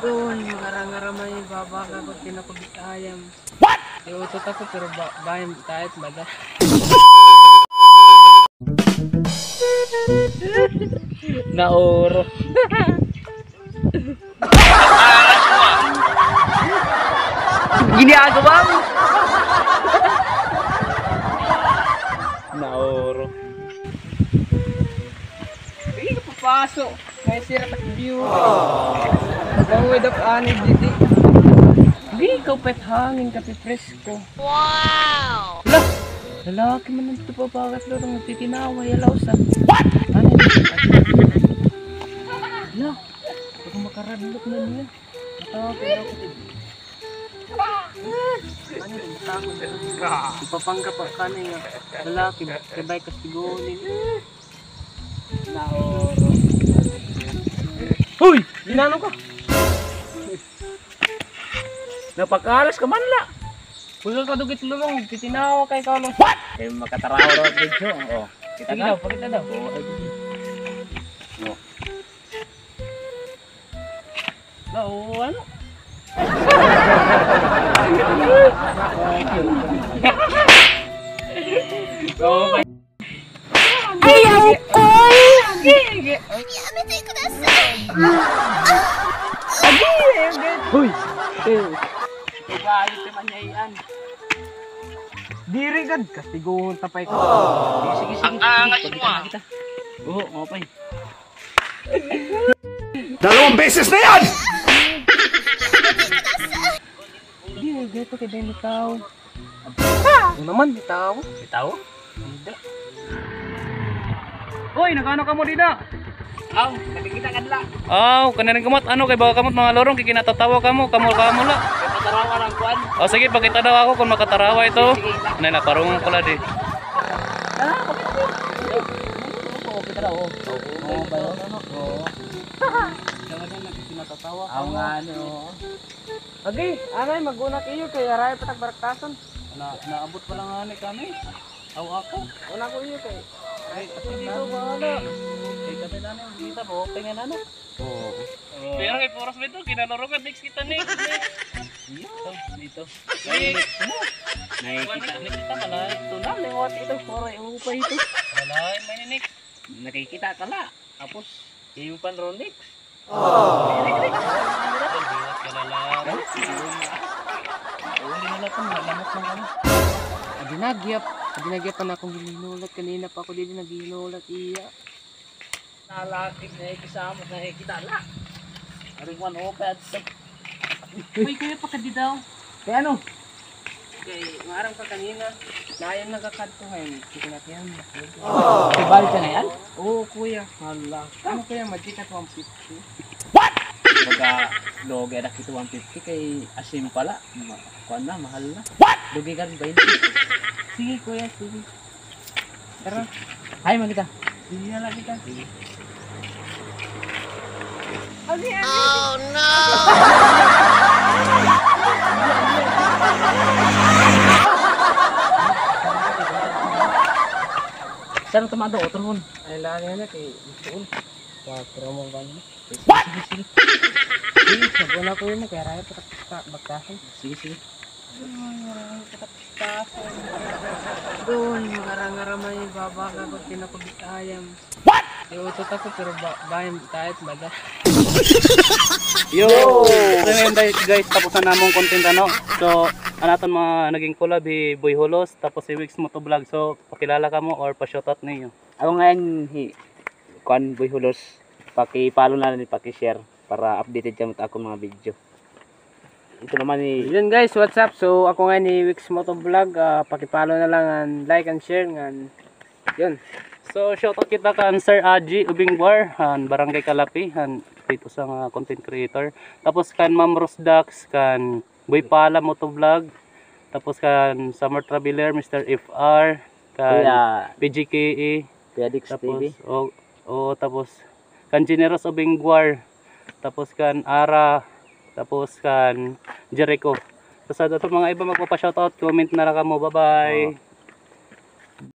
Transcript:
Doon, makarang-aramay babak ako kinakubit ayam. What? Iutot ako pero bayan kahit bada. Naoro. Ginagawa mo. Naoro. Hindi ka papasok. May sira tak view. Bangwid of anid didi. Hindi ikaw pet hangin kape presko. Wow! Lah! Lalaki man ito pa bakit lorong nagtitinaway alaw sa. What? Ano? Lah! Baka makaradlok na niya. Matawa pero ako din. Ano rin? Matako dyan. Ipapangka pa kanin nga. Lalaki ba? Kabay kastigunin. Naoro. Hoy! Ginano ka? Napakalas ka man la. Puso ka dugit lumong, titinawa kay Carlos. What? Eh makataraw ro video. Oh. Kita daw, pakita daw. Oh. Oo, ano? Ayaw ko! Hoy! Pagayot naman niya iyan. Diri gad, kastiguhon tapay ko. Sige, sige. Ang angas mo ah. Oo, mapay. 2 beses na yan! Hindi, gato kay Ben bitaw. Ano naman, bitaw? Bitaw? Hindi. Uy, nagano ka mo dito? Aw, nakikita ka nila. Aw, kanang kamot ano kay baka kamot mga lorong kay kinatatawa ka mo la. Katarawa ng kuan. Oh sige, pakita daw ako kung makatarawa ito. Nay na parungan ko la di. Oo, kita daw. Oo, ba yun? Oo. Dawadan na kinatatawa ka. Aw nga ano. Okay, anay maguna kayo kay aray patag baraktasan. Naabot pa lang ani kami. Aw ako. Una ko iyo kay. Ay, dito wala. Kay kami na nang kita mo, pengen ano? Oo. Pero kay Poros dito, kinalorongan next kita next. Dito. Nakikita kita pala. Tunal lewat itu poro upa itu. Wala, may next. Nakikita ka la. Tapos iyo pan ronik. Hindi nila ito, malamot lang kami. Adinagyap akong ginulat. Kanina pa ako dito naginulat iya. Nalakit na ikisama na ikita la. Aring one opad. Uy, kuya pa ka di daw. Kaya ano? Kaya marang pa kanina. Nayan nagkakad ko ngayon. Sige natin yan. Balik ka na yan? Oo, kuya. Hala. Ano kuya, magkita 150. Baga, loge na kita 150 kay asim pala. Kuan na, mahal na. What? Loge ka rin 20. Sige kuya, sige. Tara. Hay, magkita. Sige na lang kita. Sige. Oh no! Saan tumado? Otro hon. Ay, lari na kay Isuon. Wah, pero mo ba niya? What? Sige, sabon ako yun. Kaya raya bagtasan. Sige, sige. Doon, makarang-aramay babak ako kinakubit ayam. What? Iutot ako pero bayan kahit bada. Yo! So yun guys, tapos na namong content ano. So, anaton mga naging collab Boy Holos, tapos si Wix Motovlog. So, pakilala ka mo or pa-shoutout ninyo. Ako ngayon, Kuan Boy Holos, paki-follow na rin, paki-share para updated ka mo ako mga video. Ito naman Yun guys, what's up? So, ako nga ni Wix Motovlog. Pakipalo na lang and like and share. Yun. So, shoutout kita kan Sir Aji Ubingwar, Barangay Kalapi, dito sa content creator. Tapos kan Ma'am Rosdax, kan Boy Pala Motovlog. Tapos kan Summer Traveler, Mr. FR, kan PGKE. Kuya Dix TV. Tapos kan Generous Ubingwar. Tapos kan Ara. Tapos kan Jericho. Tapos sa mga iba magpapa-shoutout, comment na lang mo. Bye-bye.